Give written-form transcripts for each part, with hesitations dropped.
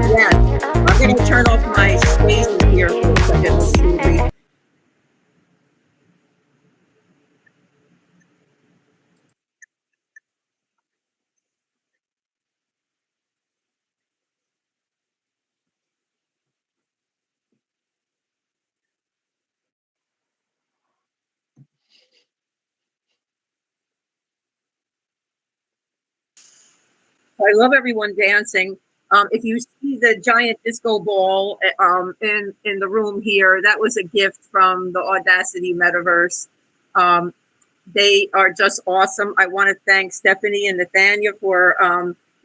Yes, I'm going to turn off my spaces here for a second. Let's see if we... I love everyone dancing. If you see the giant disco ball in the room here, that was a gift from the Audacity Metaverse. They are just awesome. I want to thank Stephanie and Nathania for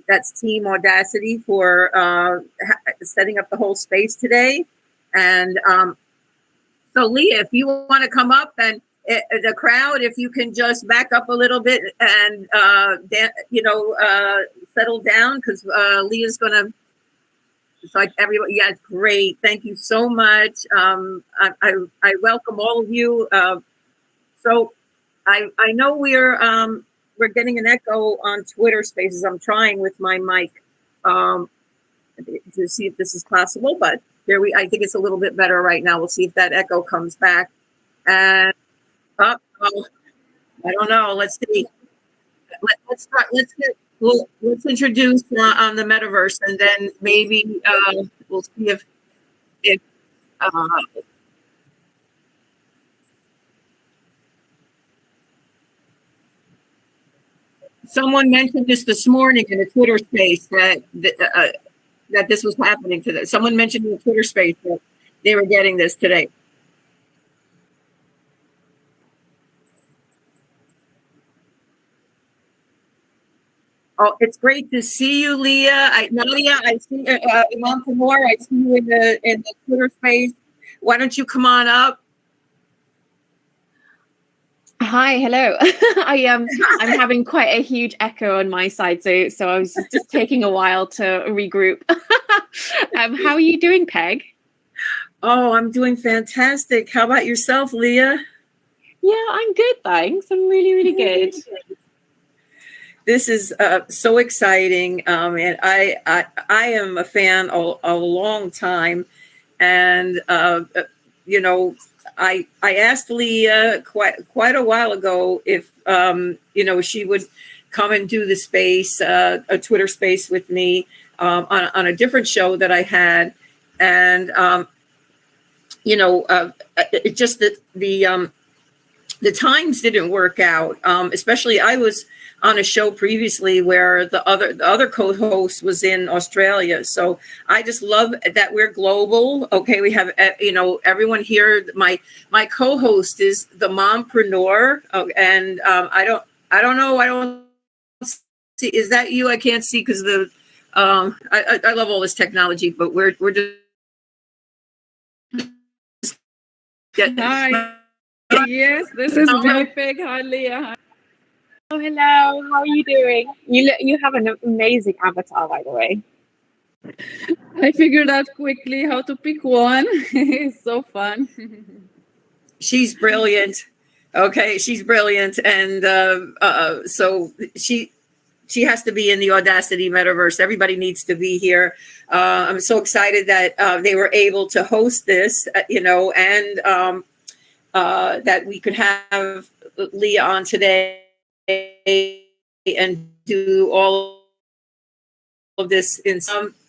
that's Team Audacity for setting up the whole space today. And so, Leah, if you want to come up and the crowd, if you can just back up a little bit and settle down, because Leah's gonna. It's like everybody. Yeah, great. Thank you so much. I welcome all of you. So I know we're getting an echo on Twitter Spaces. I'm trying with my mic to see if this is possible, but I think it's a little bit better right now. We'll see if that echo comes back. And oh, I don't know. Let's see. Let's start. Let's introduce on the metaverse, and then maybe we'll see if uh, someone mentioned this morning in a Twitter space that this was happening to them. Someone mentioned in the Twitter space that they were getting this today. Oh, it's great to see you, Leah. Nadia, I see Imam Kamor. I see you in the Twitter space. Why don't you come on up? Hi, hello. I'm having quite a huge echo on my side, so I was just taking a while to regroup. How are you doing, Peg? Oh, I'm doing fantastic. How about yourself, Leah? Yeah, I'm good, thanks. I'm really, really good. This is so exciting, and I am a fan a long time, and you know, I asked Leah quite a while ago if she would come and do the space, a Twitter space with me on a different show that I had, and it just that the times didn't work out. Especially I was on a show previously where the other co-host was in Australia. So I just love that we're global. Okay, we have everyone here. My co-host is the mompreneur, and I don't know. I don't see. Is that you? I can't see because the I love all this technology, but we're just Hi. Yes, this is my Peg. Hi, Leah. Oh, hello. How are you doing? You have an amazing avatar, by the way. I figured out quickly how to pick one. It's so fun. She's brilliant. Okay, she's brilliant, and so she has to be in the Audacity metaverse. Everybody needs to be here. I'm so excited that they were able to host this, and that we could have Leah on today and do all of this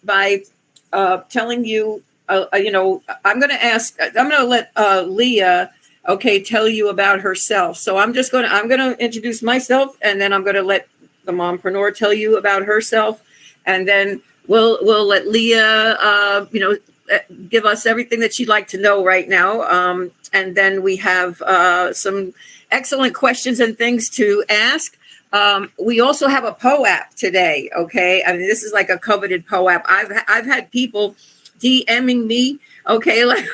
by telling you, I'm going to let Leah, tell you about herself. So I'm going to introduce myself, and then I'm going to let the mompreneur tell you about herself, and then we'll let Leah, give us everything that she'd like to know right now. And then we have some excellent questions and things to ask. We also have a POAP today. Okay, I mean, this is like a coveted POAP. I've had people DMing me. Okay, like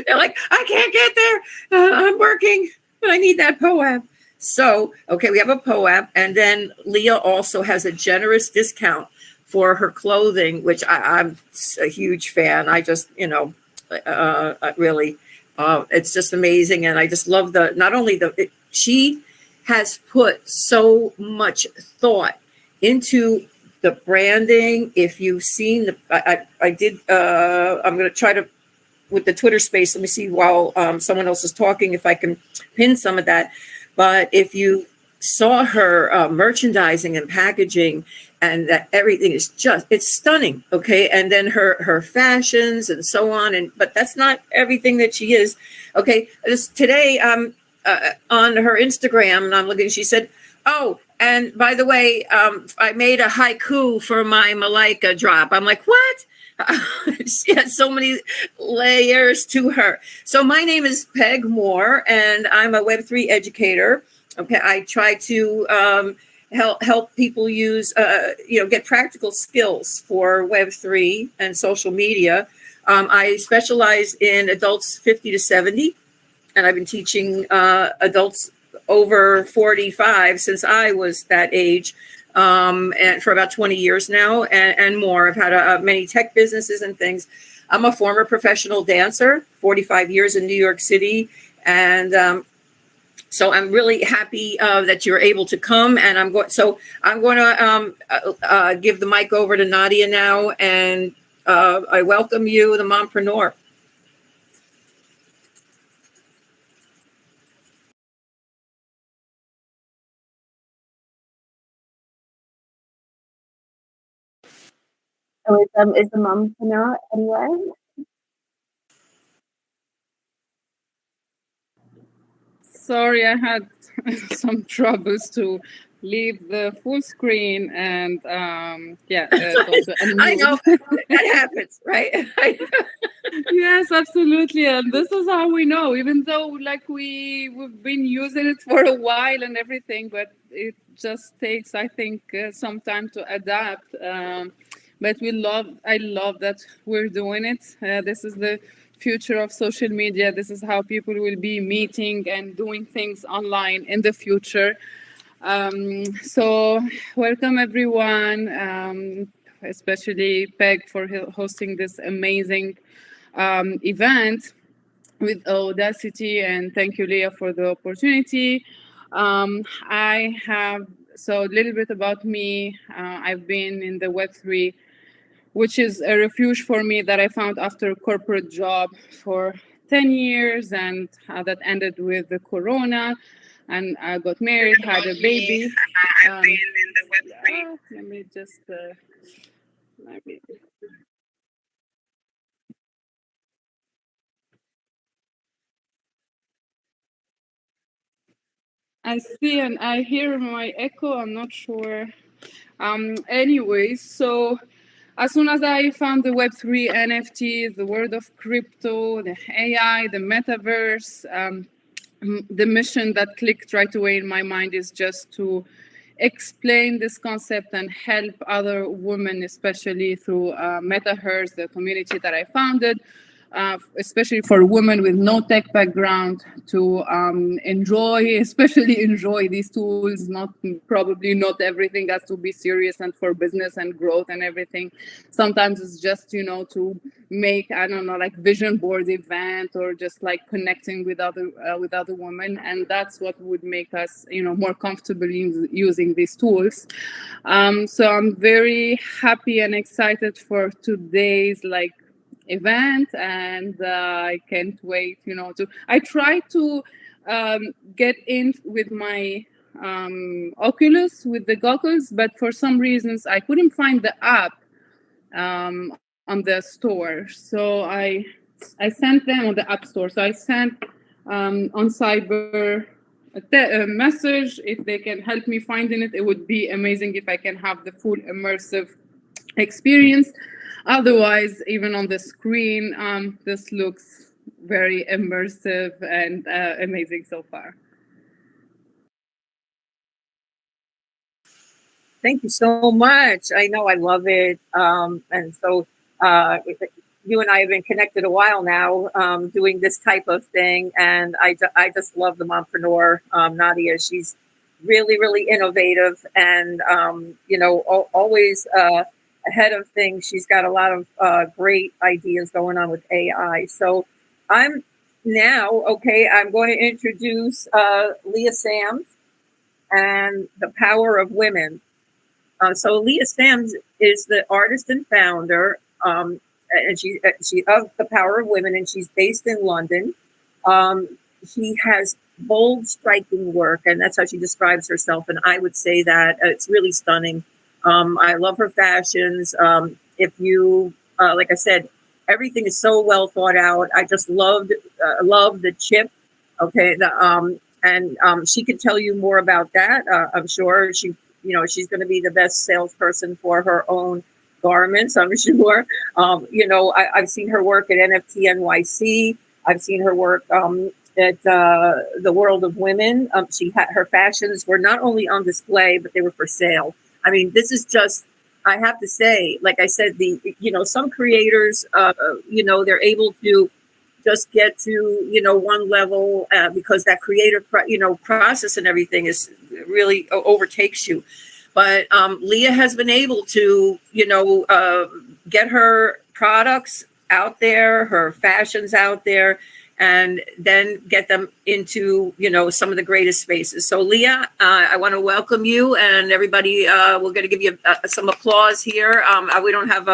they're like, I can't get there. I'm working, but I need that POAP. So, we have a POAP, and then Leah also has a generous discount for her clothing, which I'm a huge fan. I just, really, it's just amazing. And I just love she has put so much thought into the branding. If you've seen I'm going to try to, with the Twitter space, let me see while someone else is talking, if I can pin some of that. But if you saw her merchandising and packaging, and that everything is it's stunning. Okay. And then her fashions and so on. But that's not everything that she is. Okay. Today, on her Instagram, and I'm looking, she said, oh, and by the way, I made a haiku for my Malaika drop. I'm like, what? She has so many layers to her. So my name is Peg Moore, and I'm a Web3 educator. Okay. I try to, help people use, get practical skills for Web3 and social media. I specialize in adults 50 to 70, and I've been teaching adults over 45 since I was that age, and for about 20 years now and more. I've had many tech businesses and things. I'm a former professional dancer, 45 years in New York City, and so I'm really happy that you're able to come, and I'm going to give the mic over to Nadia now, and I welcome you, the mompreneur. Oh, is the mompreneur anywhere? Sorry, I had some troubles to leave the full screen and go to unmute. I know that happens, right? Yes, absolutely. And this is how we know, even though like we've been using it for a while and everything, but it just takes, I think, some time to adapt. But I love that we're doing it. This is the future of social media. This is how people will be meeting and doing things online in the future. So welcome everyone, especially Peg for hosting this amazing event with AWEDACITY, and thank you, Leah, for the opportunity. I have, so a little bit about me. I've been in the Web3, which is a refuge for me that I found after a corporate job for 10 years, and that ended with the corona. And I got married, had a baby. I've been in the Web3. Let me just, maybe. I see and I hear my echo. I'm not sure. Anyways, so as soon as I found the Web3 NFTs, the world of crypto, the AI, the metaverse, the mission that clicked right away in my mind is just to explain this concept and help other women, especially through Metaverse, the community that I founded, especially for women with no tech background, to especially enjoy these tools. Probably not everything has to be serious and for business and growth and everything. Sometimes it's just, to make, I don't know, like vision board event, or just like connecting with other women, and that's what would make us, more comfortable using these tools. So I'm very happy and excited for today's event, and I can't wait, I try to get in with my Oculus with the goggles, but for some reasons I couldn't find the app on the store. So I sent them on the App Store. So I sent on Cyber a message. If they can help me finding it, it would be amazing if I can have the full immersive experience. Otherwise, even on the screen, this looks very immersive and amazing so far. Thank you so much. I know I love it. And so you and I have been connected a while now, doing this type of thing. And I just love the mompreneur, Nadia. She's really, really innovative and, always ahead of things. She's got a lot of great ideas going on with AI. So I'm going to introduce Leah Sams and the power of women. So Leah Sams is the artist and founder, and she of the Power of Women, and she's based in London. She has bold, striking work, and that's how she describes herself. And I would say that it's really stunning. I love her fashions. If you, like I said, everything is so well thought out. I just love the chip. Okay, she could tell you more about that. I'm sure she's going to be the best salesperson for her own garments, I'm sure. I've seen her work at NFT NYC. I've seen her work at the World of Women. Her fashions were not only on display, but they were for sale. I mean, this is just, I have to say, like I said, some creators, they're able to just get to, one level because that creative, process and everything is really overtakes you. But Leah has been able to, get her products out there, her fashions out there, and then get them into, some of the greatest spaces. So Leah, I want to welcome you, and everybody, we're going to give you some applause here. We don't have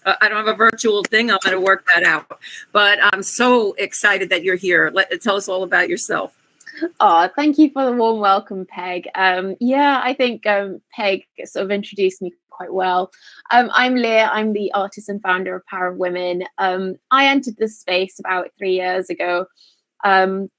I don't have a virtual thing. I'm going to work that out. But I'm so excited that you're here. Tell us all about yourself. Oh, thank you for the warm welcome, Peg. Yeah, I think Peg sort of introduced me quite well. I'm Leah. I'm the artist and founder of Power of Women. I entered this space about 3 years ago. And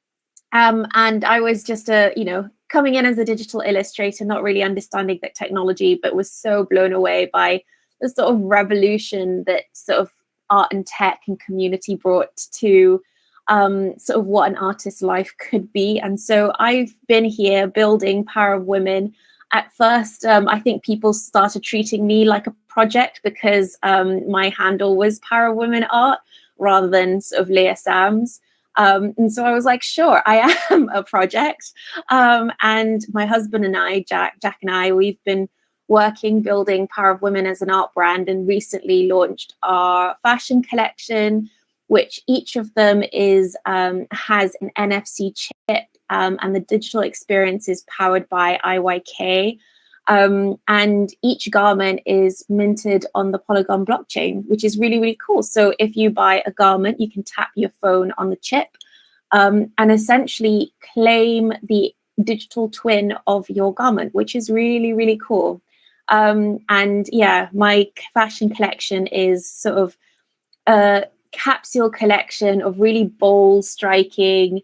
I was just coming in as a digital illustrator, not really understanding that technology, but was so blown away by the sort of revolution that sort of art and tech and community brought to sort of what an artist's life could be. And so I've been here building Power of Women. At first, I think people started treating me like a project because my handle was Power of Women Art rather than sort of Leah Sams. And so I was like, sure, I am a project. And my husband and I, Jack and I, we've been working, building Power of Women as an art brand, and recently launched our fashion collection, which each of them is has an NFC chip, and the digital experience is powered by IYK. And each garment is minted on the Polygon blockchain, which is really, really cool. So if you buy a garment, you can tap your phone on the chip and essentially claim the digital twin of your garment, which is really, really cool. And yeah, my fashion collection is sort of a capsule collection of really bold, striking,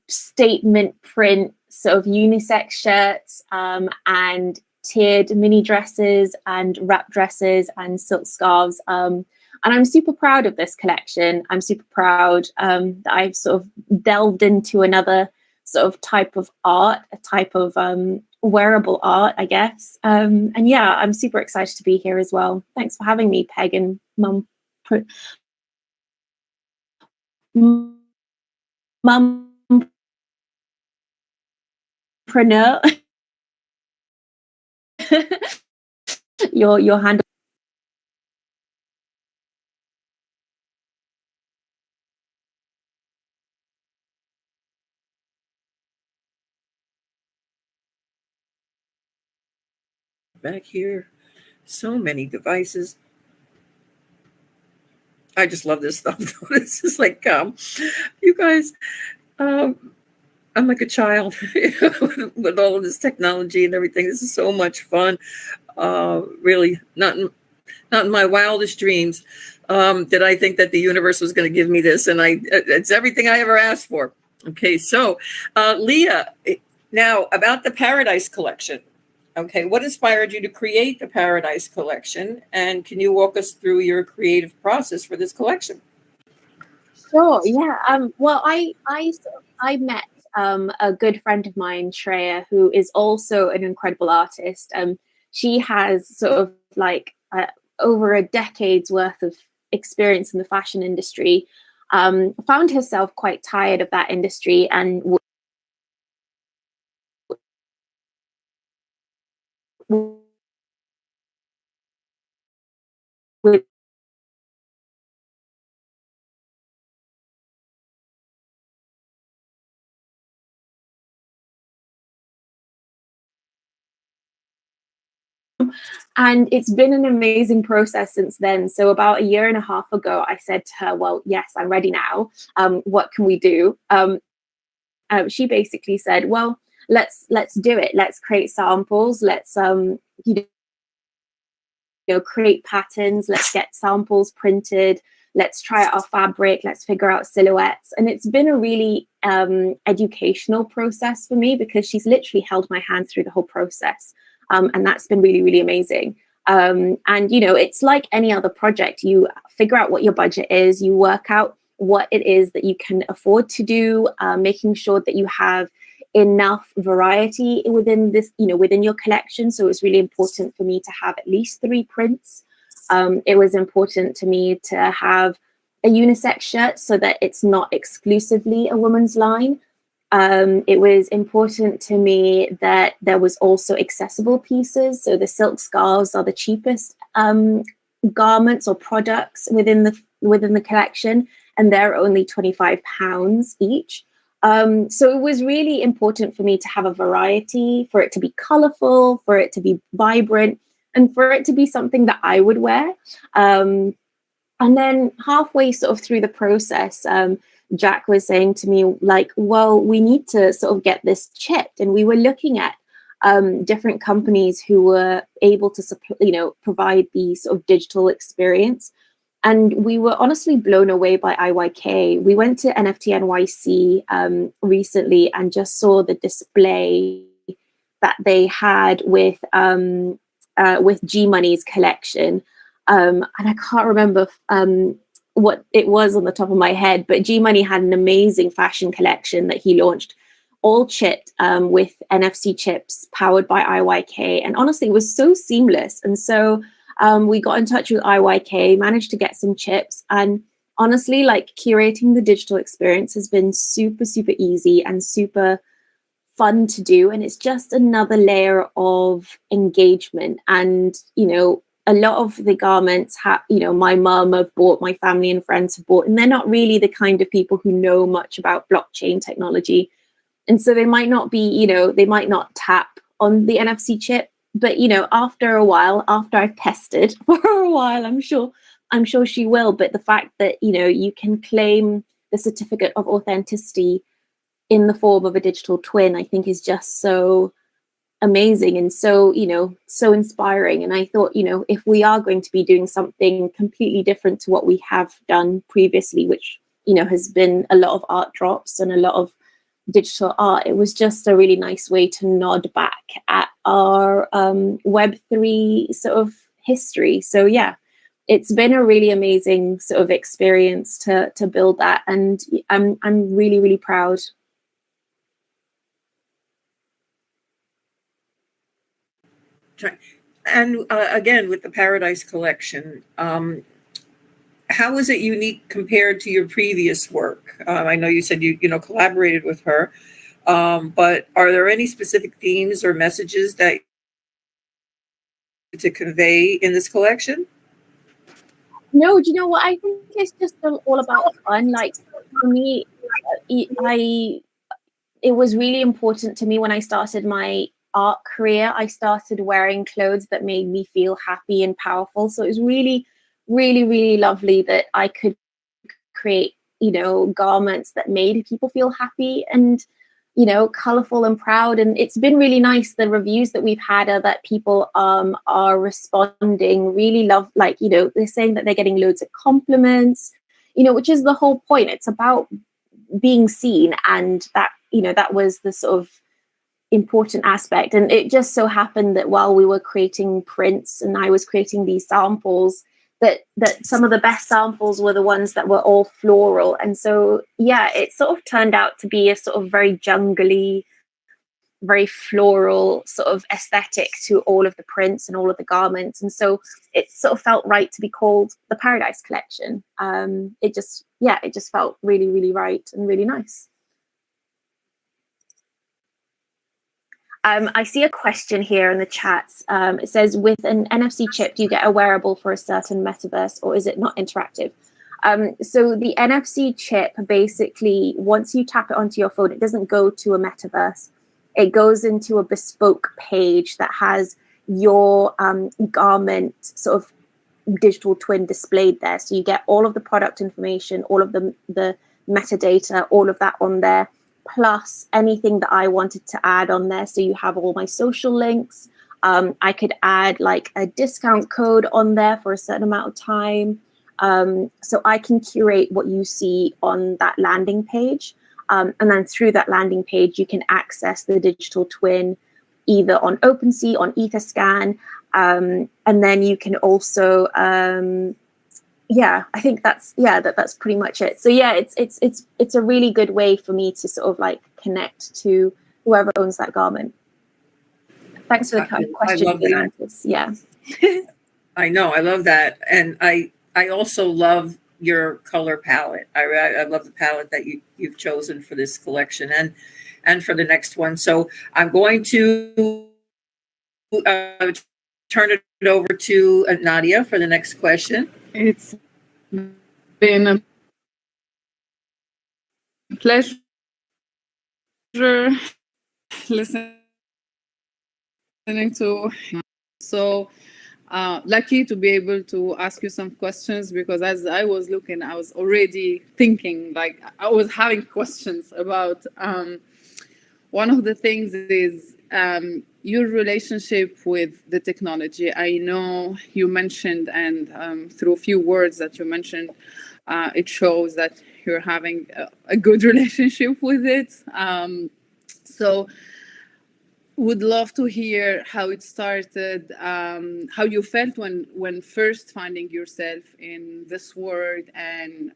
statement print sort of unisex shirts, and tiered mini dresses and wrap dresses and silk scarves. And I'm super proud of this collection. I'm super proud that I've sort of delved into another sort of type of art, a type of wearable art, I guess. And yeah, I'm super excited to be here as well. Thanks for having me, Peg and Mumpreneur. your handle. Back here, so many devices. I just love this stuff. This is like, you guys, I'm like a child with all of this technology and everything. This is so much fun. Really, not in my wildest dreams did I think that the universe was going to give me this, and it's everything I ever asked for. Okay, so Leah, now about the Paradise Collection. Okay, what inspired you to create the Paradise Collection, and can you walk us through your creative process for this collection? Sure. Yeah. Well, I met a good friend of mine, Shreya, who is also an incredible artist. She has sort of like over a decade's worth of experience in the fashion industry. Found herself quite tired of that industry and with and it's been an amazing process since then. So about a year and a half ago, I said to her, well, yes, I'm ready now. What can we do? She basically said, well, let's do it. Let's create samples. Let's create patterns. Let's get samples printed. Let's try out our fabric. Let's figure out silhouettes. And it's been a really educational process for me because she's literally held my hand through the whole process. And that's been really, really amazing. And, it's like any other project. You figure out what your budget is. You work out what it is that you can afford to do, making sure that you have enough variety within this, within your collection. So it's really important for me to have at least 3 prints. It was important to me to have a unisex shirt so that it's not exclusively a woman's line. It was important to me that there was also accessible pieces. So the silk scarves are the cheapest garments or products within the collection, and they're only £25 each. So it was really important for me to have a variety, for it to be colorful, for it to be vibrant, and for it to be something that I would wear. And then halfway sort of through the process, Jack was saying to me, like, well, we need to sort of get this chipped. And we were looking at different companies who were able to, provide the sort of digital experience. And we were honestly blown away by IYK. We went to NFT NYC recently and just saw the display that they had with G Money's collection. And I can't remember what it was on the top of my head, but G Money had an amazing fashion collection that he launched, all chipped with NFC chips powered by IYK. And honestly, it was so seamless. And so we got in touch with IYK, managed to get some chips. And honestly, like, curating the digital experience has been super, super easy and super fun to do. And it's just another layer of engagement. And, a lot of the garments my mum have bought, my family and friends have bought, and they're not really the kind of people who know much about blockchain technology. And so they might not be, they might not tap on the NFC chip, but, after a while, after I've tested for a while, I'm sure she will. But the fact that, you can claim the certificate of authenticity in the form of a digital twin, I think is just so amazing and so, so inspiring. And I thought, if we are going to be doing something completely different to what we have done previously, which, has been a lot of art drops and a lot of digital art, it was just a really nice way to nod back at our Web3 sort of history. So yeah, it's been a really amazing sort of experience to build that. And I'm really, really proud. And again, with the Paradise collection, how is it unique compared to your previous work? I know you said you collaborated with her, but are there any specific themes or messages that to convey in this collection? No, do you know what? I think it's just all about fun. Like, for me, it was really important to me when I started my art career. I started wearing clothes that made me feel happy and powerful. So it was really, really, really lovely that I could create, garments that made people feel happy and, colorful and proud. And it's been really nice. The reviews that we've had are that people are responding, really they're saying that they're getting loads of compliments, which is the whole point. It's about being seen, and that, that was the sort of important aspect. And it just so happened that while we were creating prints and I was creating these samples, that some of the best samples were the ones that were all floral. And so yeah, it sort of turned out to be a sort of very jungly, very floral sort of aesthetic to all of the prints and all of the garments. And so it sort of felt right to be called the Paradise Collection. It just felt really, really right and really nice. I see a question here in the chats. It says, with an NFC chip, do you get a wearable for a certain metaverse, or is it not interactive? So the NFC chip, basically, once you tap it onto your phone, it doesn't go to a metaverse. It goes into a bespoke page that has your garment sort of digital twin displayed there. So you get all of the product information, all of the metadata, all of that on there, plus anything that I wanted to add on there. So you have all my social links. I could add like a discount code on there for a certain amount of time. So I can curate what you see on that landing page. And then through that landing page, you can access the digital twin either on OpenSea, on Etherscan. And then you can also, I think that's pretty much it. So yeah, it's a really good way for me to sort of like connect to whoever owns that garment. Thanks for the question. I love that. Yeah. I know, I love that. And I also love your color palette. I love the palette that you've chosen for this collection and for the next one. So I'm going to turn it over to Nadia for the next question. It's been a pleasure listening to. So lucky to be able to ask you some questions, because as I was looking, I was already thinking, like I was having questions about one of the things is your relationship with the technology. I know you mentioned, and through a few words that you mentioned, it shows that you're having a good relationship with it. So would love to hear how it started, how you felt when first finding yourself in this world, and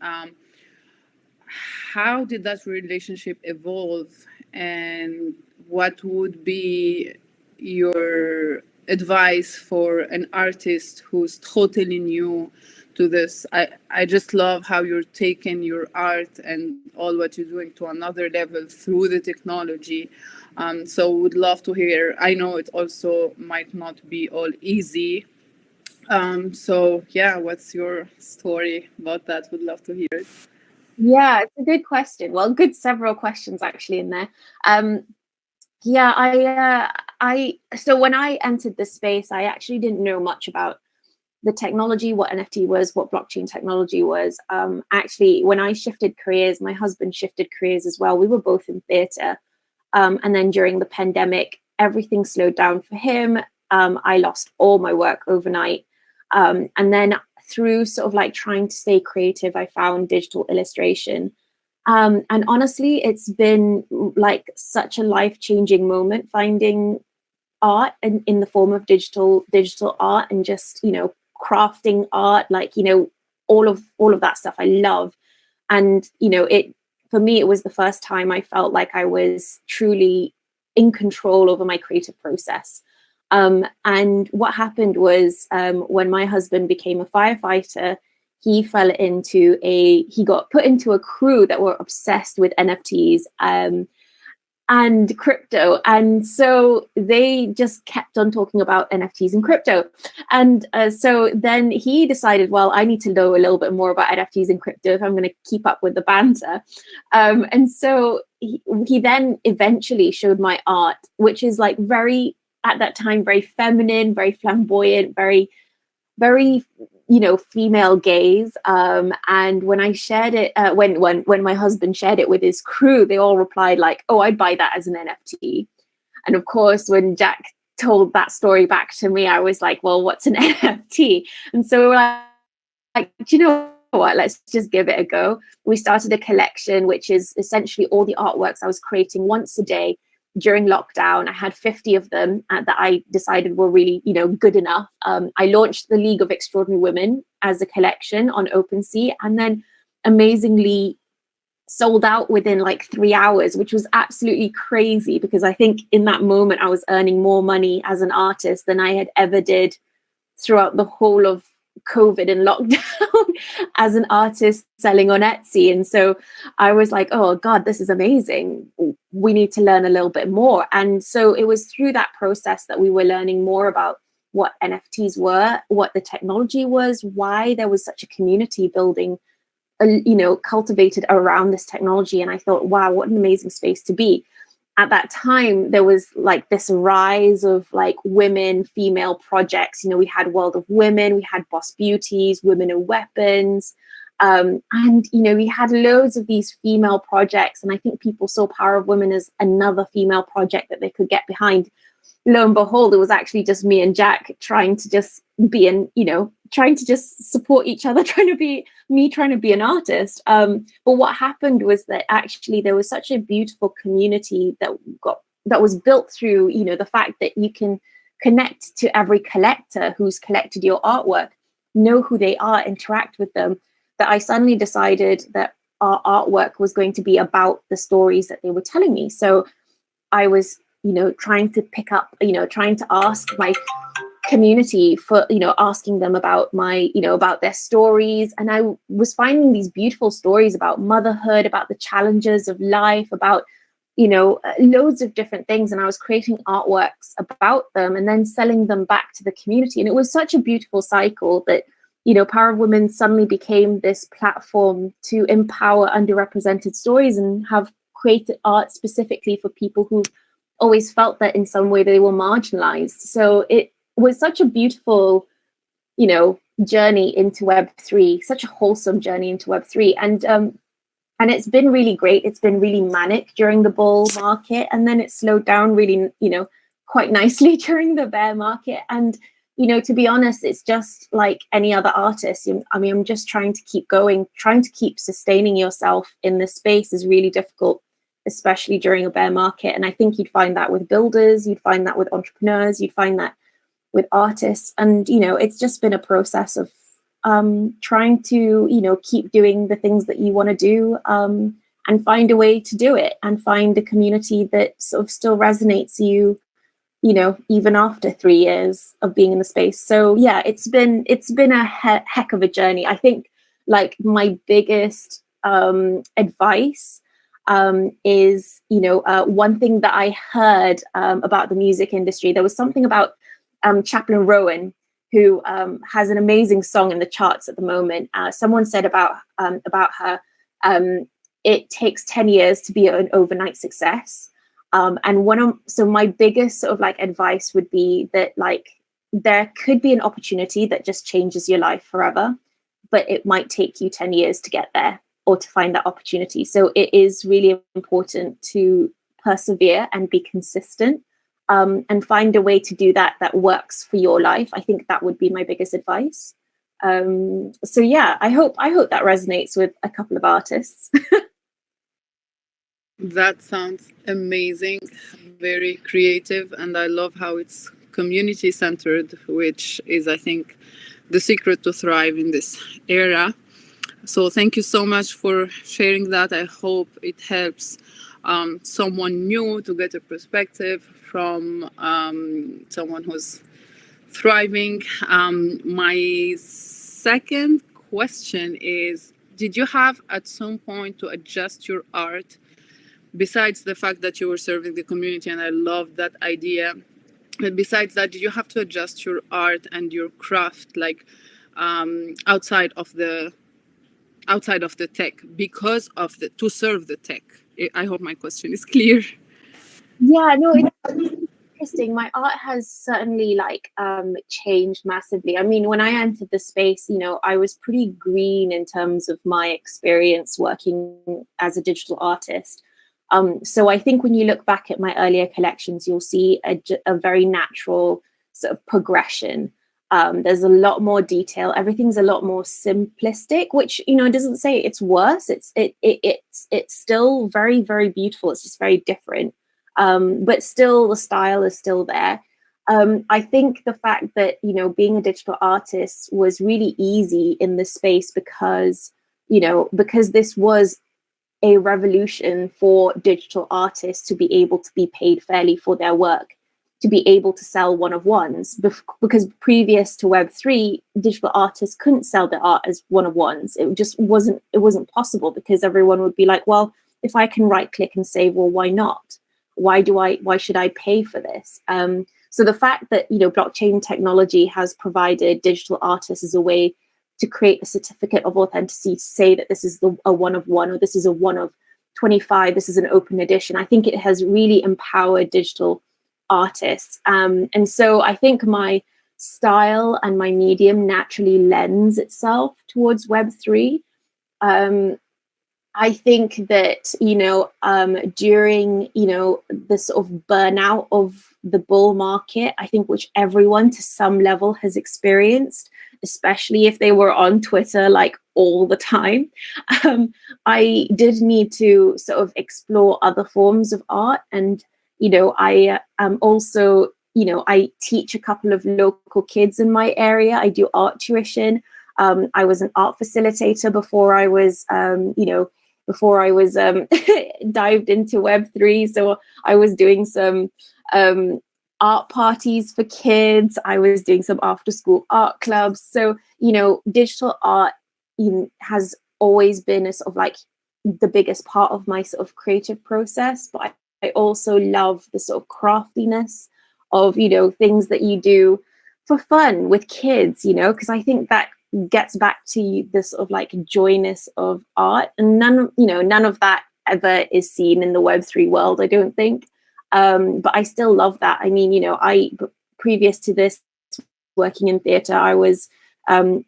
how did that relationship evolve, and what would be your advice for an artist who's totally new to this? I just love how you're taking your art and all what you're doing to another level through the technology. So would love to hear. I know it also might not be all easy. So yeah, what's your story about that? Would love to hear it. Yeah, it's a good question. Well, good several questions actually in there. Yeah, so when I entered this space, I actually didn't know much about the technology, what NFT was, what blockchain technology was. Actually, when I shifted careers, my husband shifted careers as well. We were both in theatre. And then during the pandemic, everything slowed down for him. I lost all my work overnight. And then through sort of like trying to stay creative, I found digital illustration. And honestly, it's been like such a life-changing moment finding art in the form of digital art, and just, you know, crafting art, like, you know, all of that stuff I love. And, you know, it, for me, it was the first time I felt like I was truly in control over my creative process. And what happened was, when my husband became a firefighter, he got put into a crew that were obsessed with NFTs and crypto. And so they just kept on talking about NFTs and crypto. And so then he decided, well, I need to know a little bit more about NFTs and crypto if I'm going to keep up with the banter. And so he then eventually showed my art, which is like very, at that time, very feminine, very flamboyant, very, you know, female gaze. And when I shared it, when my husband shared it with his crew, they all replied like, "Oh, I'd buy that as an NFT." And of course, when Jack told that story back to me, I was like, "Well, what's an NFT?" And so we were like, do you know what? Let's just give it a go. We started a collection, which is essentially all the artworks I was creating once a day during lockdown. I had 50 of them that I decided were really, you know, good enough. I launched the League of Extraordinary Women as a collection on OpenSea, and then amazingly sold out within like 3 hours, which was absolutely crazy, because I think in that moment I was earning more money as an artist than I had ever did throughout the whole of COVID and lockdown as an artist selling on Etsy. And so I was like, oh God, this is amazing. We need to learn a little bit more. And so it was through that process that we were learning more about what NFTs were, what the technology was, why there was such a community building, you know, cultivated around this technology. And I thought, wow, what an amazing space to be. At that time, there was like this rise of like women, female projects. You know, we had World of Women, we had Boss Beauties, Women and Weapons. And, you know, we had loads of these female projects. And I think people saw Power of Women as another female project that they could get behind. Lo and behold, it was actually just me and Jack trying to just be trying to just support each other, trying to be an artist. But what happened was that actually there was such a beautiful community that was built through, you know, the fact that you can connect to every collector who's collected your artwork, know who they are, interact with them, that I suddenly decided that our artwork was going to be about the stories that they were telling me. So I was, you know, trying to pick up, you know, trying to ask my community for, you know, asking them about my, you know, about their stories. And I was finding these beautiful stories about motherhood, about the challenges of life, about, you know, loads of different things. And I was creating artworks about them and then selling them back to the community. And it was such a beautiful cycle that, you know, Power of Women suddenly became this platform to empower underrepresented stories and have created art specifically for people who always felt that in some way they were marginalized. So it was such a beautiful journey into Web3, such a wholesome journey into Web3. And it's been really great. It's been really manic during the bull market, and then it slowed down really, quite nicely during the bear market. And, to be honest, it's just like any other artist. I mean, I'm just trying to keep going, trying to keep sustaining yourself in this space is really difficult, especially during a bear market. And I think you'd find that with builders, you'd find that with entrepreneurs, you'd find that with artists. And, it's just been a process of trying to, keep doing the things that you want to do, and find a way to do it, and find a community that sort of still resonates you, even after 3 years of being in the space. So yeah, it's been a heck of a journey. I think like my biggest advice is, one thing that I heard about the music industry. There was something about Chaplain Rowan, who has an amazing song in the charts at the moment. Someone said about her, it takes 10 years to be an overnight success. So my biggest sort of like advice would be that like there could be an opportunity that just changes your life forever, but it might take you 10 years to get there or to find that opportunity. So it is really important to persevere and be consistent, and find a way to do that works for your life. I think that would be my biggest advice. So yeah, I hope that resonates with a couple of artists. That sounds amazing, very creative, and I love how it's community centered, which is, I think, the secret to thrive in this era. So thank you so much for sharing that. I hope it helps someone new to get a perspective from someone who's thriving. My second question is, did you have at some point to adjust your art, besides the fact that you were serving the community, and I love that idea, but besides that, did you have to adjust your art and your craft, like outside of the tech, because of to serve the tech? I hope my question is clear. Yeah, no, it's interesting. My art has certainly like changed massively. I mean, when I entered the space, I was pretty green in terms of my experience working as a digital artist. So I think when you look back at my earlier collections, you'll see a very natural sort of progression. There's a lot more detail. Everything's a lot more simplistic, which, doesn't say it's worse. It's still very, very beautiful. It's just very different. But still, the style is still there. I think the fact that, being a digital artist was really easy in this space because this was a revolution for digital artists to be able to be paid fairly for their work, to be able to sell one-of-ones, because previous to Web3, digital artists couldn't sell their art as one-of-ones. It just wasn't possible, because everyone would be like, well, if I can right click and say, well, why not? Why should I pay for this? So the fact that, blockchain technology has provided digital artists as a way to create a certificate of authenticity, to say that this is a one-of-one, or this is a one of 25, this is an open edition. I think it has really empowered digital artists. And so I think my style and my medium naturally lends itself towards Web3. I think that, during, the sort of burnout of the bull market, I think which everyone to some level has experienced, especially if they were on Twitter like all the time, I did need to sort of explore other forms of art. And, I also, I teach a couple of local kids in my area. I do art tuition. I was an art facilitator before I was, dived into Web3. So I was doing some art parties for kids. I was doing some after school art clubs. So, digital art has always been a sort of like the biggest part of my sort of creative process. But I also love the sort of craftiness of, things that you do for fun with kids, because I think that gets back to the sort of like joyness of art, and none of that ever is seen in the Web3 world, I don't think. But I still love that. I mean, previous to this, working in theatre, I was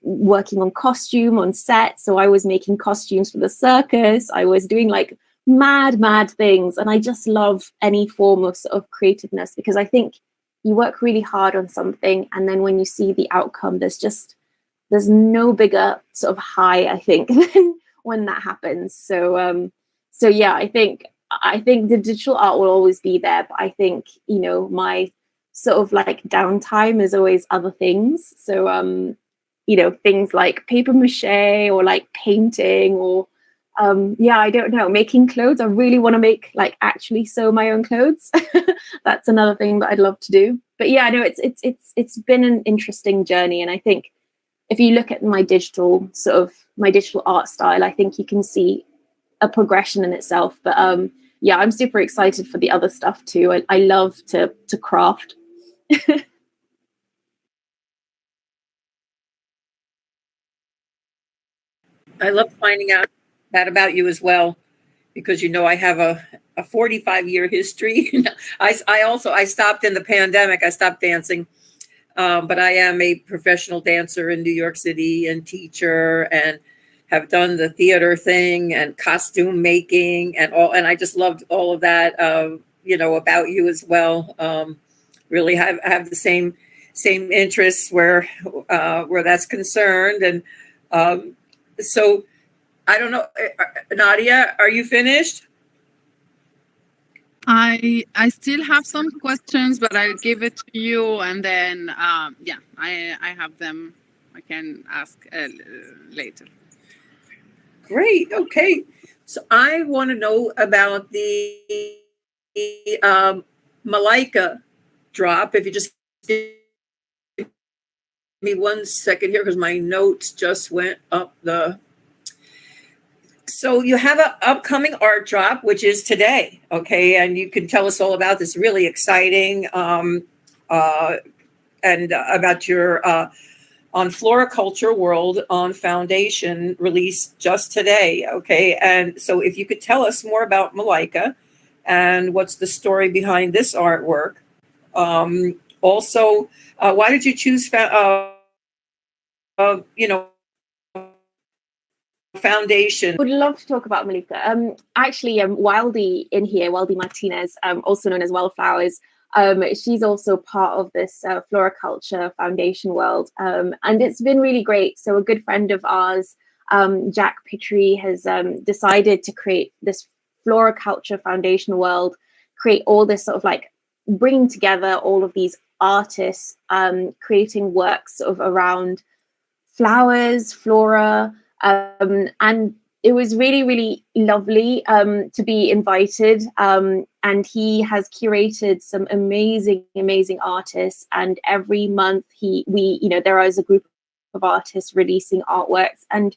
working on costume on set. So I was making costumes for the circus. I was doing like mad things. And I just love any form of sort of creativeness, because I think you work really hard on something, and then when you see the outcome, there's no bigger sort of high, I think, than when that happens. So yeah, I think the digital art will always be there, but I think, you know, my sort of like downtime is always other things. So you know, things like paper mache or like painting, or yeah, I don't know, making clothes. I really want to make, like, actually sew my own clothes. That's another thing that I'd love to do. But yeah, I know it's been an interesting journey, and I think if you look at my digital art style, I think you can see a progression in itself. But yeah, I'm super excited for the other stuff too. I love to craft. I love finding out that about you as well, because, you know, I have a 45-year history. I stopped in the pandemic. I stopped dancing, but I am a professional dancer in New York City and teacher, and have done the theater thing and costume making and all. And I just loved all of that, you know, about you as well. Really have the same interests where that's concerned. And so I don't know, Nadia, are you finished? I still have some questions, but I'll give it to you, and then yeah, I have them. I can ask later. Great. Okay. So I want to know about the Malika drop. If you just give me 1 second here, because my notes just went up the. So you have an upcoming art drop, which is today, okay? And you can tell us all about this. Really exciting, and about your on Floriculture World on Foundation, released just today, okay? And so if you could tell us more about Malika and what's the story behind this artwork. Also, why did you choose, you know, Foundation? Would love to talk about Malika. Actually, Wildy Martinez, also known as Wildflowers, she's also part of this Floriculture Foundation World, and it's been really great. So a good friend of ours, Jack Pitry, has decided to create this Floriculture Foundation World, create all this sort of like bringing together all of these artists, creating works sort of around flowers, flora. And it was really, really lovely to be invited. And he has curated some amazing artists. And every month there is a group of artists releasing artworks. And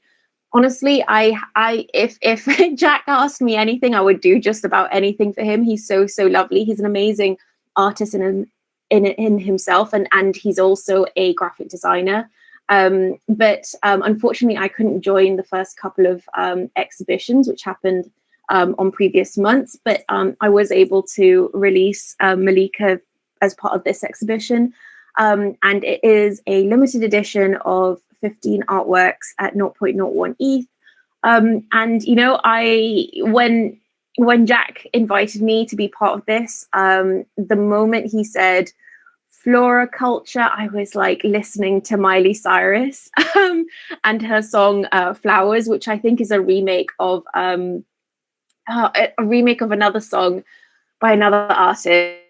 honestly, if Jack asked me anything, I would do just about anything for him. He's so lovely. He's an amazing artist in himself, and he's also a graphic designer. But unfortunately, I couldn't join the first couple of exhibitions, which happened on previous months. But I was able to release Malika as part of this exhibition. And it is a limited edition of 15 artworks at 0.01 ETH. And, you know, when Jack invited me to be part of this, the moment he said Floriculture, I was like listening to Miley Cyrus and her song Flowers, which I think is a remake of another song by another artist.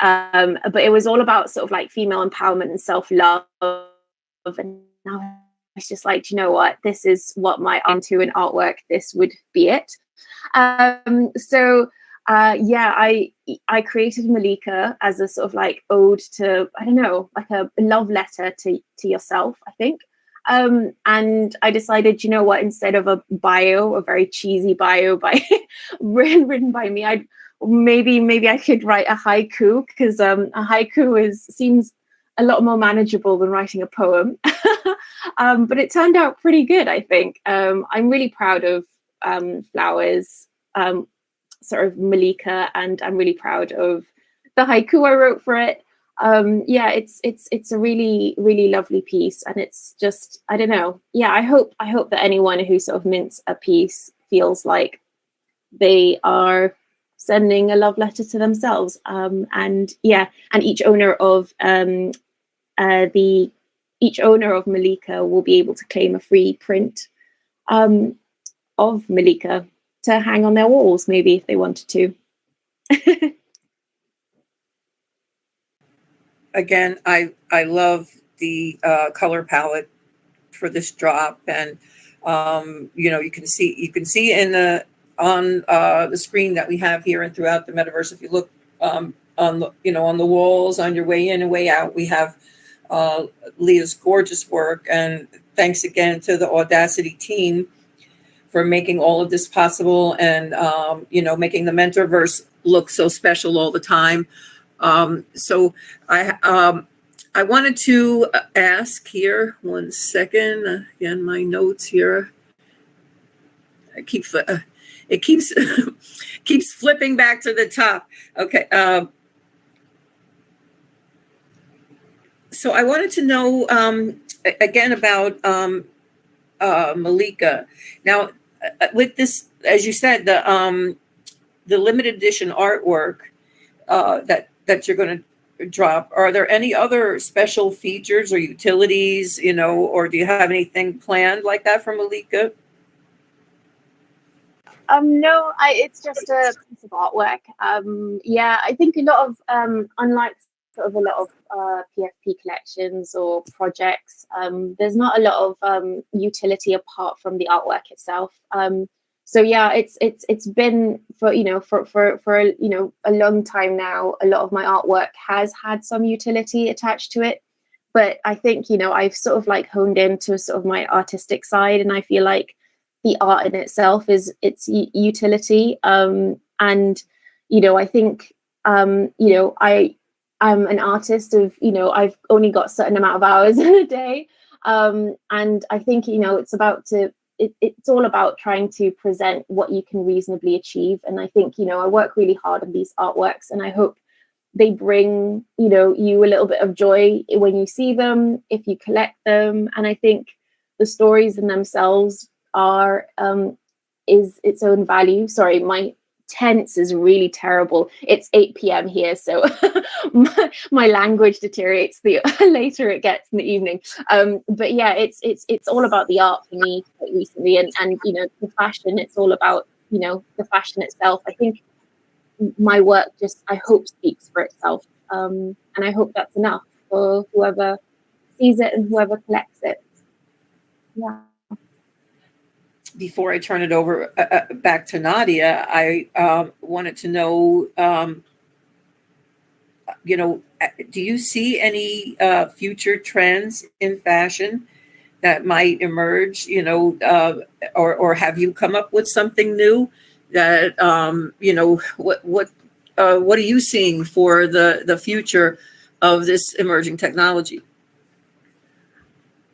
But it was all about sort of like female empowerment and self-love. And I was just like, you know what, this is what my onto in artwork, this would be it. Yeah, I created Malika as a sort of like ode to, I don't know, like a love letter to yourself, I think. And I decided, you know what, instead of a very cheesy bio written by me, maybe I could write a haiku, because a haiku seems a lot more manageable than writing a poem. But it turned out pretty good, I think. I'm really proud of Flowers, sort of Malika, and I'm really proud of the haiku I wrote for it. Yeah, it's a really, really lovely piece, and it's just, I don't know. Yeah, I hope that anyone who sort of mints a piece feels like they are sending a love letter to themselves. And yeah, and each owner of Malika will be able to claim a free print of Malika to hang on their walls, maybe if they wanted to. Again, I love the color palette for this drop, and you can see in the on the screen that we have here and throughout the metaverse. If you look on the walls on your way in and way out, we have Leah's gorgeous work. And thanks again to the AWEDACITY team for making all of this possible, and making the Mentorverse look so special all the time. So I wanted to ask here, 1 second. Again, my notes here. It keeps keeps flipping back to the top. Okay. So I wanted to know again about Malika. Now, with this, as you said, the limited edition artwork that you're going to drop, are there any other special features or utilities, or do you have anything planned like that for Malika? No, it's just a piece of artwork. Yeah, I think a lot of unlike sort of a lot of PFP collections or projects, there's not a lot of utility apart from the artwork itself. So yeah, it's been for a long time now. A lot of my artwork has had some utility attached to it, but I think I've sort of like honed into sort of my artistic side, and I feel like the art in itself is its utility. And I think I'm an artist of I've only got a certain amount of hours in a day, and I think it's all about trying to present what you can reasonably achieve. And I think I work really hard on these artworks, and I hope they bring you a little bit of joy when you see them, if you collect them. And I think the stories in themselves are is its own value. Sorry, my tense is really terrible. It's 8 p.m. here, so my language deteriorates the later it gets in the evening. But yeah, it's all about the art for me recently, and the fashion. It's all about the fashion itself. I think my work just, I hope, speaks for itself, and I hope that's enough for whoever sees it and whoever collects it. Yeah. Before I turn it over back to Nadia, I wanted to know, do you see any future trends in fashion that might emerge, or have you come up with something new that, what are you seeing for the future of this emerging technology?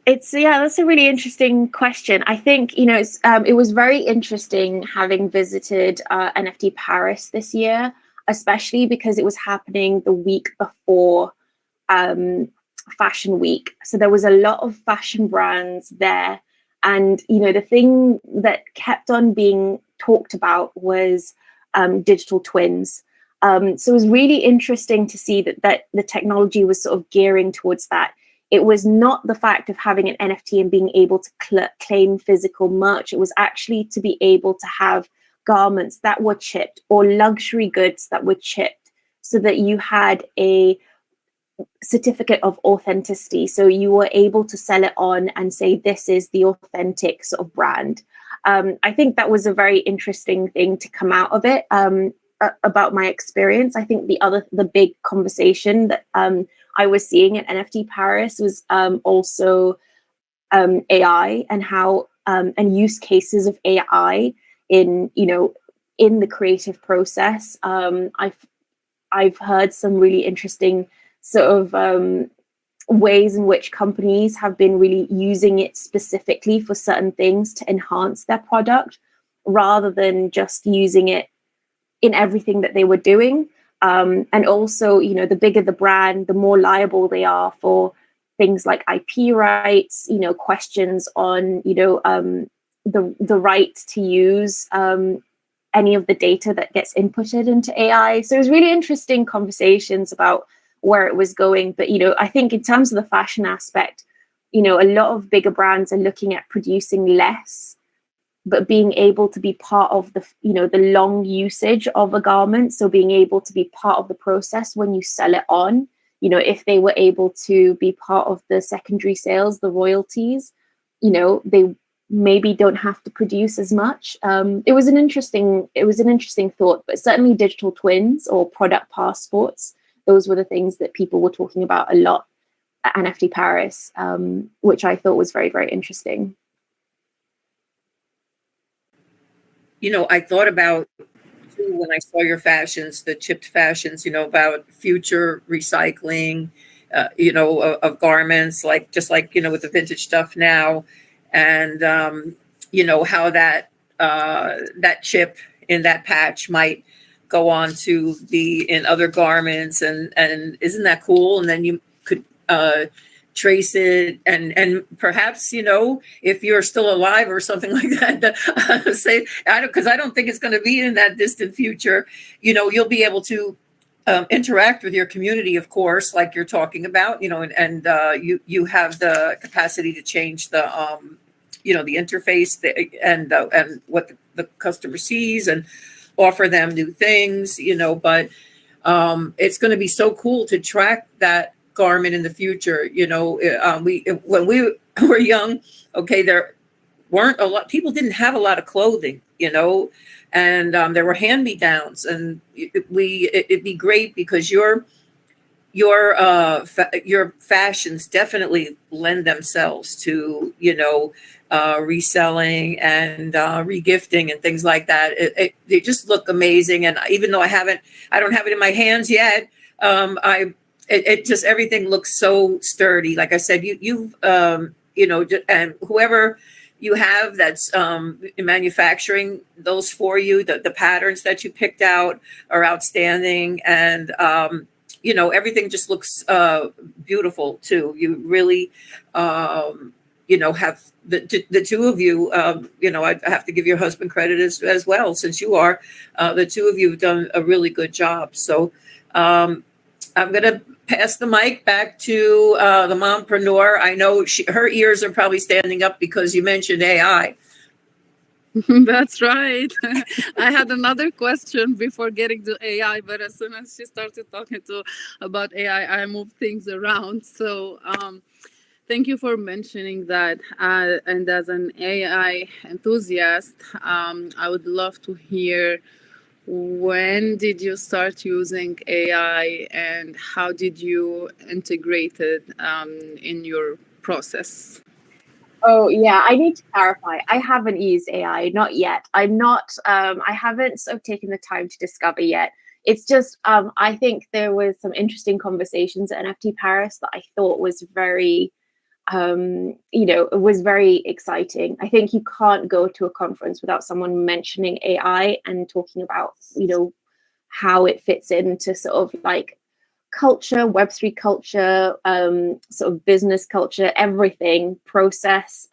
That's a really interesting question. I think it was very interesting having visited NFT Paris this year, especially because it was happening the week before Fashion Week. So there was a lot of fashion brands there, and the thing that kept on being talked about was digital twins. So it was really interesting to see that the technology was sort of gearing towards that. It was not the fact of having an NFT and being able to claim physical merch. It was actually to be able to have garments that were chipped or luxury goods that were chipped, so that you had a certificate of authenticity. So you were able to sell it on and say, this is the authentic sort of brand. I think that was a very interesting thing to come out of it. About my experience, I think the big conversation that I was seeing at NFT Paris was also AI, and how and use cases of AI in the creative process. I've heard some really interesting sort of ways in which companies have been really using it specifically for certain things to enhance their product, rather than just using it in everything that they were doing. And also, the bigger the brand, the more liable they are for things like IP rights, questions on, the right to use any of the data that gets inputted into AI. So it was really interesting conversations about where it was going. But, I think in terms of the fashion aspect, a lot of bigger brands are looking at producing less, but being able to be part of the long usage of a garment. So being able to be part of the process when you sell it on, if they were able to be part of the secondary sales, the royalties, they maybe don't have to produce as much. It was an interesting thought, but certainly digital twins or product passports, those were the things that people were talking about a lot at NFT Paris, which I thought was very, very interesting. I thought about too, when I saw your fashions, the chipped fashions, about future recycling, of garments, like just like, with the vintage stuff now, and how that chip in that patch might go on to be in other garments, and isn't that cool? And then you could trace it, and perhaps, if you're still alive or something like that, say, because I don't think it's going to be in that distant future, you'll be able to interact with your community, of course, like you're talking about, and you have the capacity to change the the interface, and what the customer sees, and offer them new things, but it's going to be so cool to track that garment in the future. When we were young, okay, there weren't a lot, people didn't have a lot of clothing, and there were hand-me-downs, and it'd be great because your fashions definitely lend themselves to reselling and regifting and things like that. They just look amazing, and even though I don't have it in my hands yet, it just, everything looks so sturdy. Like I said, you've and whoever you have that's manufacturing those for you, the patterns that you picked out are outstanding, and everything just looks beautiful too. You really have the two of you, I have to give your husband credit as well, since you are the two of you have done a really good job. So I'm going to pass the mic back to the mompreneur. I know her ears are probably standing up because you mentioned AI. That's right. I had another question before getting to AI, but as soon as she started talking about AI, I moved things around. So thank you for mentioning that. And as an AI enthusiast, I would love to hear, when did you start using AI, and how did you integrate it in your process? Oh, yeah, I need to clarify. I haven't used AI, not yet. I haven't sort of taken the time to discover yet. It's just, I think there was some interesting conversations at NFT Paris that I thought was very, it was very exciting. I think you can't go to a conference without someone mentioning AI and talking about, how it fits into sort of like culture, Web3 culture, sort of business culture, everything, process,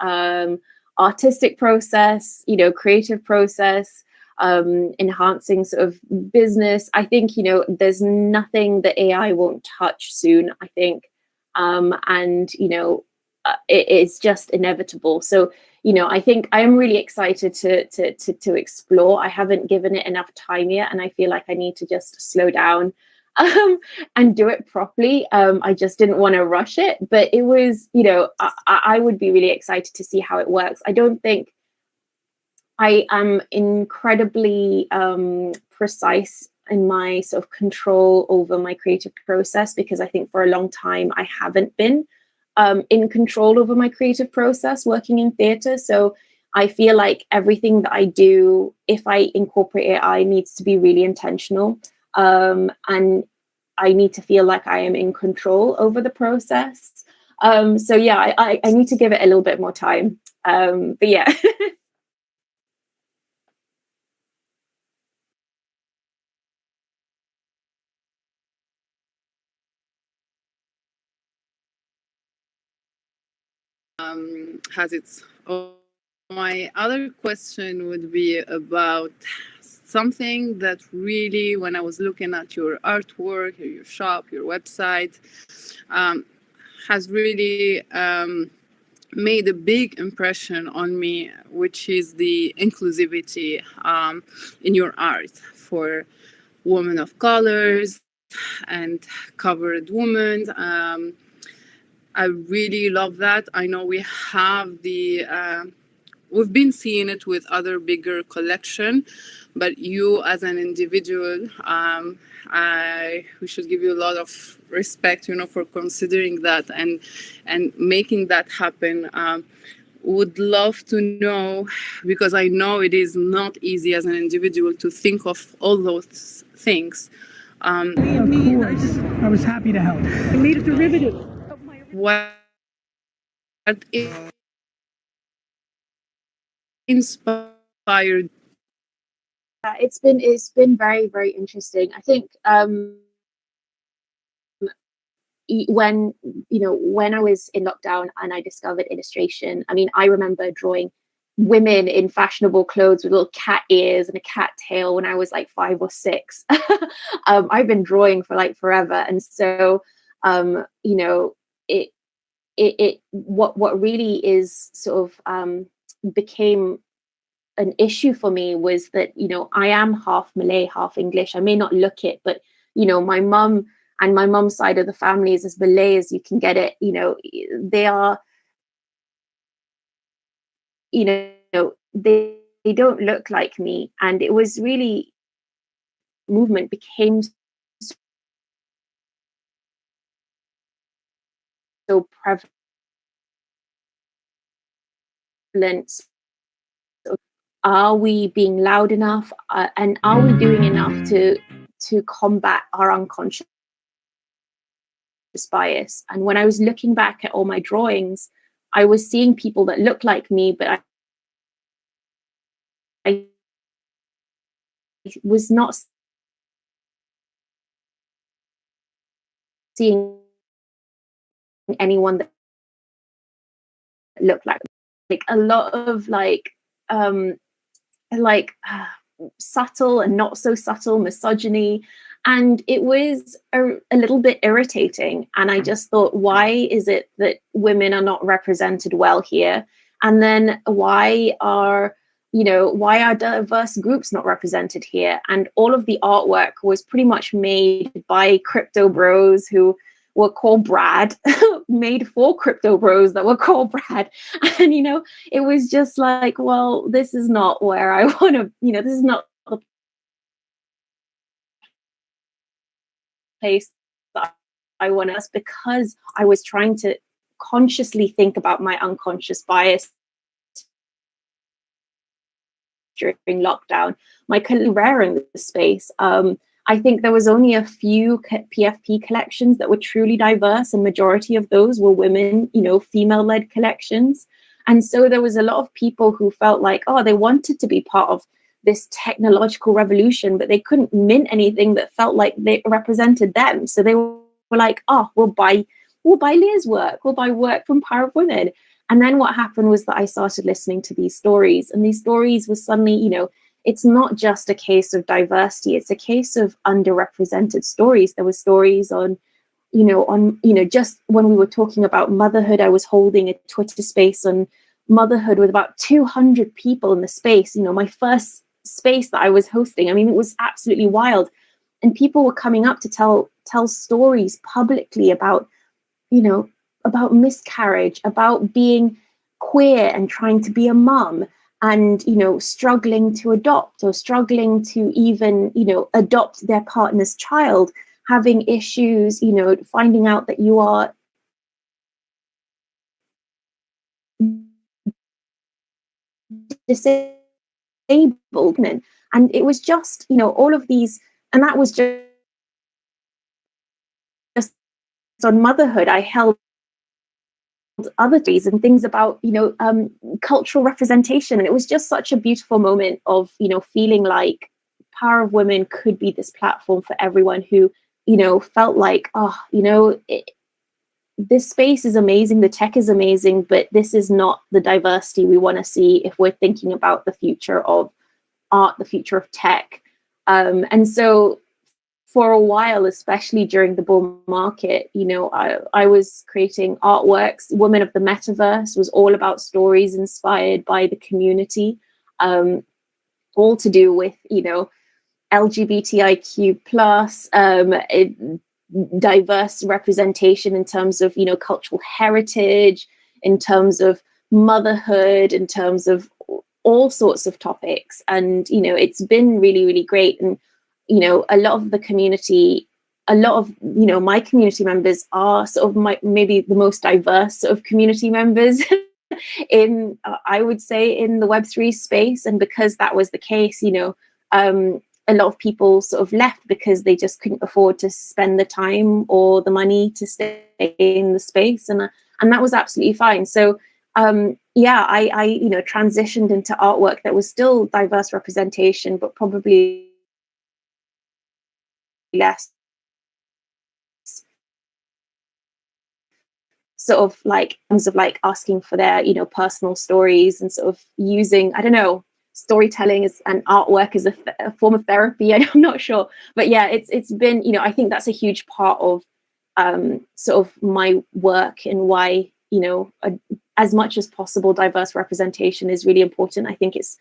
artistic process, creative process, enhancing sort of business. I think, there's nothing that AI won't touch soon, I think. And, it's just inevitable. So, I think I am really excited to explore. I haven't given it enough time yet, and I feel like I need to just slow down and do it properly. I just didn't want to rush it, but it was, I would be really excited to see how it works. I don't think I am incredibly precise in my sort of control over my creative process, because I think for a long time I haven't been in control over my creative process working in theatre. So I feel like everything that I do, if I incorporate AI, needs to be really intentional. And I need to feel like I am in control over the process. So yeah, I need to give it a little bit more time. But yeah. has its own. My other question would be about something that really, when I was looking at your artwork, your shop, your website, has really made a big impression on me, which is the inclusivity in your art for women of colors and covered women. I really love that. I know we have we've been seeing it with other bigger collection, but you as an individual, we should give you a lot of respect, for considering that and making that happen. Would love to know, because I know it is not easy as an individual to think of all those things. Of course, I was happy to help. I made a derivative. What inspired? It's been very, very interesting. I think when when I was in lockdown and I discovered illustration, I mean, I remember drawing women in fashionable clothes with little cat ears and a cat tail when I was like 5 or 6. I've been drawing for like forever, and so what really is sort of became an issue for me was that I am half Malay, half English. I may not look it, but my mum and my mum's side of the family is as Malay as you can get it. They are, they don't look like me, and it was really movement became so prevalent. Are we being loud enough, and are we doing enough to combat our unconscious bias? And when I was looking back at all my drawings, I was seeing people that looked like me, but I was not seeing anyone that looked like a lot of subtle and not so subtle misogyny, and it was a little bit irritating. And I just thought, why is it that women are not represented well here? And then why are diverse groups not represented here? And all of the artwork was pretty much made by crypto bros who were called Brad, made for crypto bros that were called Brad. And, it was just like, well, this is not where I want to, this is not the place that I want us, because I was trying to consciously think about my unconscious bias during lockdown. My rare in the space. I think there was only a few PFP collections that were truly diverse, and majority of those were women, female-led collections. And so there was a lot of people who felt like, they wanted to be part of this technological revolution, but they couldn't mint anything that felt like they represented them. So they were like, we'll buy Leah's work, we'll buy work from Power of Women. And then what happened was that I started listening to these stories, and these stories were suddenly, it's not just a case of diversity, it's a case of underrepresented stories. There were stories on just when we were talking about motherhood, I was holding a Twitter space on motherhood with about 200 people in the space, my first space that I was hosting. I mean, it was absolutely wild. And people were coming up to tell stories publicly about, about miscarriage, about being queer and trying to be a mum, and struggling to adopt, or struggling to even adopt their partner's child, having issues, finding out that you are disabled. And it was just all of these, and that was just on motherhood. I held other days and things about cultural representation, and it was just such a beautiful moment of feeling like Power of Women could be this platform for everyone who felt like this space is amazing, the tech is amazing, but this is not the diversity we want to see if we're thinking about the future of art, the future of tech. And so for a while, especially during the bull market, you know, I was creating artworks. Women of the Metaverse was all about stories inspired by the community, all to do with, you know, LGBTIQ plus, diverse representation in terms of, you know, cultural heritage, in terms of motherhood, in terms of all sorts of topics. And, you know, it's been really, really great. And, you know, a lot of the community, a lot of, you know, my community members are sort of maybe the most diverse sort of community members in, I would say, in the Web3 space. And because that was the case, you know, a lot of people sort of left because they just couldn't afford to spend the time or the money to stay in the space. And that was absolutely fine. So, yeah, I, you know, transitioned into artwork that was still diverse representation, but probably less sort of like, in terms of like asking for their, you know, personal stories and sort of using, I don't know, storytelling as an artwork as a form of therapy. I'm not sure, but yeah, it's been, you know, I think that's a huge part of sort of my work and why, you know, as much as possible, diverse representation is really important. I think it's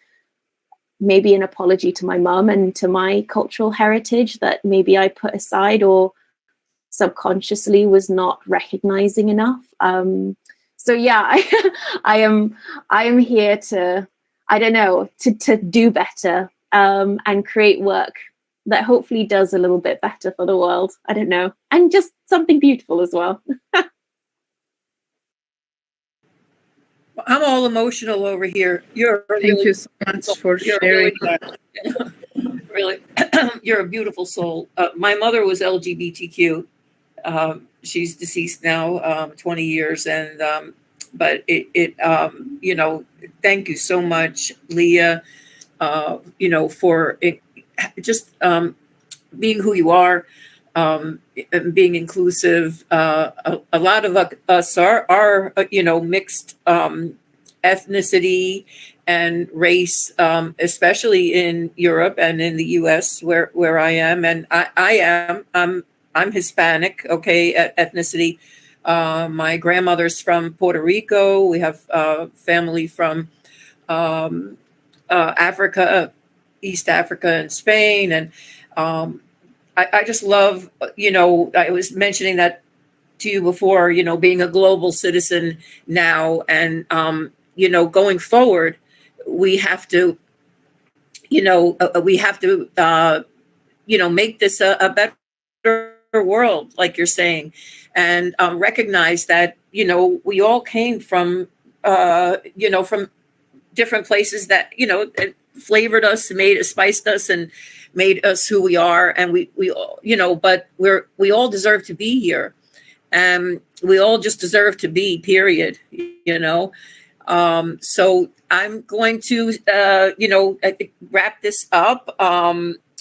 maybe an apology to my mum and to my cultural heritage that maybe I put aside or subconsciously was not recognizing enough. So yeah, I am here to, I don't know, to do better and create work that hopefully does a little bit better for the world. I don't know, and just something beautiful as well. I'm all emotional over here. Thank you so much for sharing that. Really, you're a beautiful soul. My mother was LGBTQ. She's deceased now, 20 years, and but you know, thank you so much, Leah, you know, for just being who you are, and being inclusive. A lot of us are you know, mixed ethnicity and race, especially in Europe and in the US where I am. And I'm Hispanic, okay, ethnicity. My grandmother's from Puerto Rico. We have family from Africa, East Africa, and Spain. And I just love, you know, I was mentioning that to you before, you know, being a global citizen now, and you know, going forward, we have to, you know, you know, make this a better world, like you're saying, and recognize that, you know, we all came from, you know, from different places that, you know, flavored us, spiced us, and made us who we are. And we all, you know, but we all deserve to be here. And we all just deserve to be, period, you know. So I'm going to, you know, wrap this up,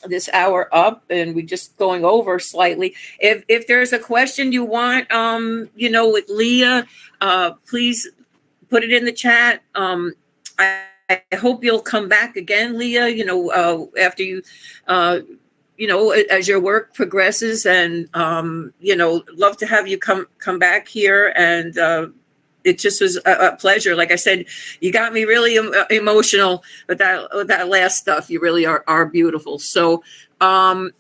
this hour up, and we're just going over slightly. If there's a question you want, you know, with Leah, please put it in the chat. I hope you'll come back again, Leah, you know, after you, you know, as your work progresses, and, you know, love to have you come back here. And it just was a pleasure. Like I said, you got me really emotional with that last stuff. You really are beautiful. So I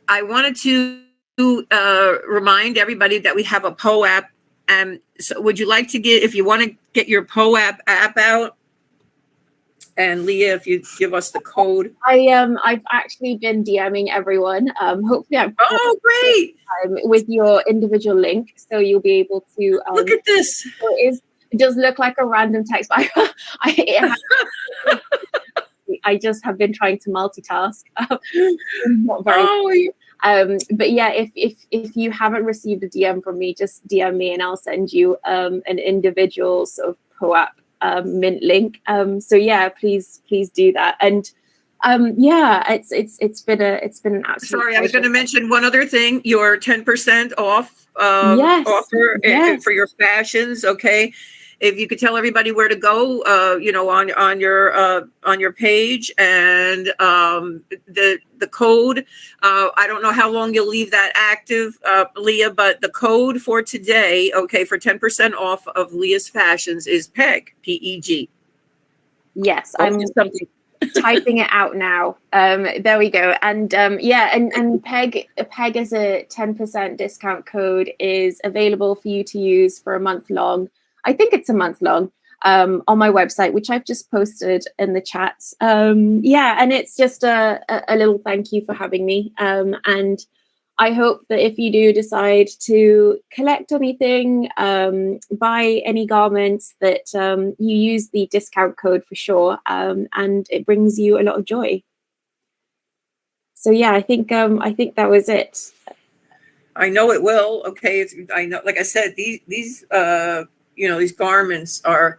wanted to remind everybody that we have a PO app. And so would you like to if you want to get your PO app out? And Leah, if you give us the code. I've actually been DMing everyone. Hopefully I'm great with your individual link, so you'll be able to look at this. So it does look like a random text, but I just have been trying to multitask. Not very but yeah, if you haven't received a DM from me, just DM me and I'll send you an individual sort of PO app mint link. So yeah, please do that. And Yeah, it's been an absolute Sorry, I was going to pleasure. mention one other thing. Your 10% off Yes, offer yes. for your fashions. Okay, if you could tell everybody where to go, on your page, and the code. I don't know how long you'll leave that active, Leah, but the code for today, okay, for 10% off of Leah's Fashions is PEG, PEG. Yes, Oh, I'm just something. typing it out now. There we go. And and PEG as a 10% discount code is available for you to use for a month long. I think it's a month long, on my website, which I've just posted in the chats. And it's just a little thank you for having me. And I hope that if you do decide to collect anything, buy any garments, that you use the discount code for sure, and it brings you a lot of joy. So yeah, I think that was it. I know it will. Okay, I know. Like I said, these garments are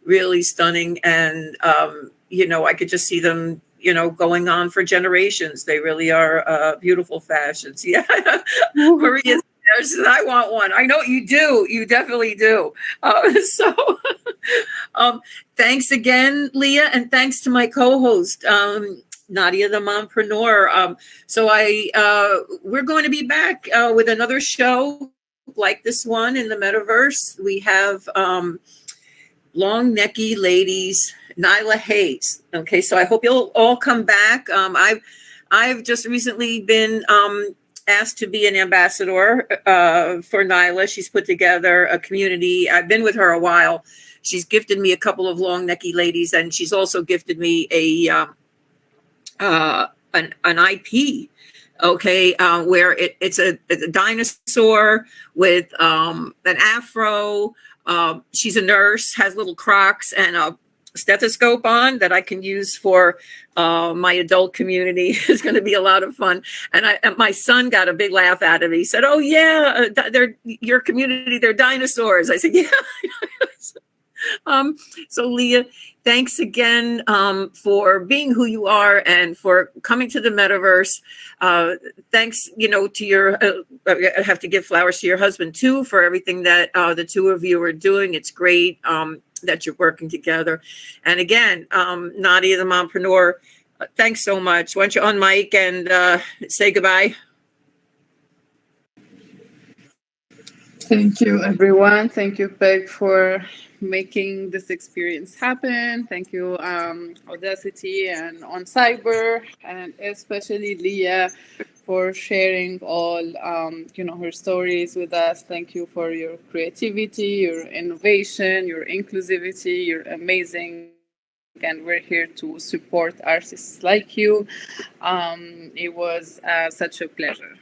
really stunning, and I could just see them, going on for generations. They really are beautiful fashions. Yeah, Maria says, I want one. I know you do. You definitely do. Thanks again, Leah, and thanks to my co-host, Nadia the Mompreneur. We're going to be back with another show like this one in the Metaverse. We have long necky ladies, Nyla Hayes. Okay, so I hope you'll all come back. I've just recently been asked to be an ambassador for Nyla. She's put together a community. I've been with her a while. She's gifted me a couple of long necky ladies, and she's also gifted me an IP. Okay, where it's a dinosaur with an afro. She's a nurse, has little Crocs and a stethoscope on that I can use for my adult community. It's going to be a lot of fun. And my son got a big laugh out of it. He said, "Oh yeah, they're your community. They're dinosaurs." I said, "Yeah." So Leah, thanks again for being who you are and for coming to the Metaverse. Thanks, to your, I have to give flowers to your husband too for everything that the two of you are doing. It's great that you're working together. And again, Nadia the Mompreneur, thanks so much. Why don't you unmic and say goodbye? Thank you, everyone. Thank you, Peg, for making this experience happen. Thank you, Audacity and On Cyber, and especially Leah for sharing all, her stories with us. Thank you for your creativity, your innovation, your inclusivity. You're amazing. And we're here to support artists like you. It was such a pleasure.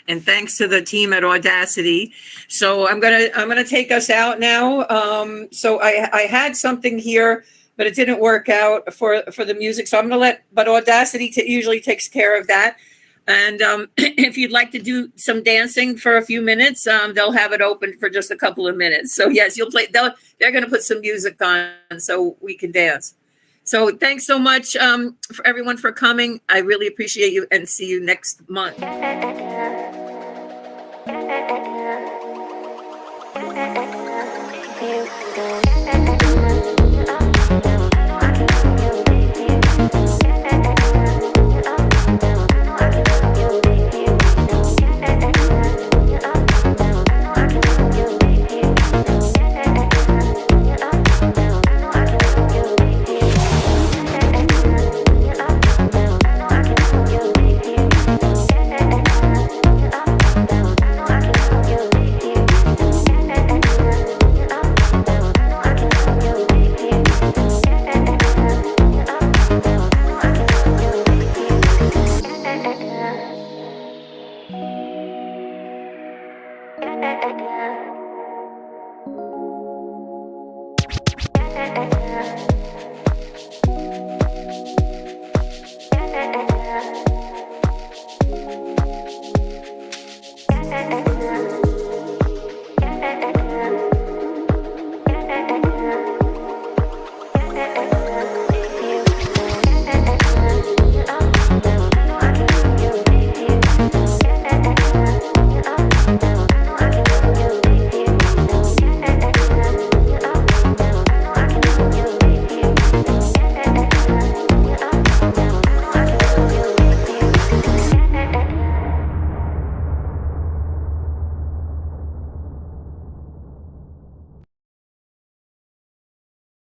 And thanks to the team at Audacity. So I'm gonna take us out now. So I had something here, but it didn't work out for the music. So I'm gonna but Audacity usually takes care of that. And if you'd like to do some dancing for a few minutes, they'll have it open for just a couple of minutes. So yes, you'll play. They're gonna put some music on so we can dance. So thanks so much for everyone for coming. I really appreciate you, and see you next month.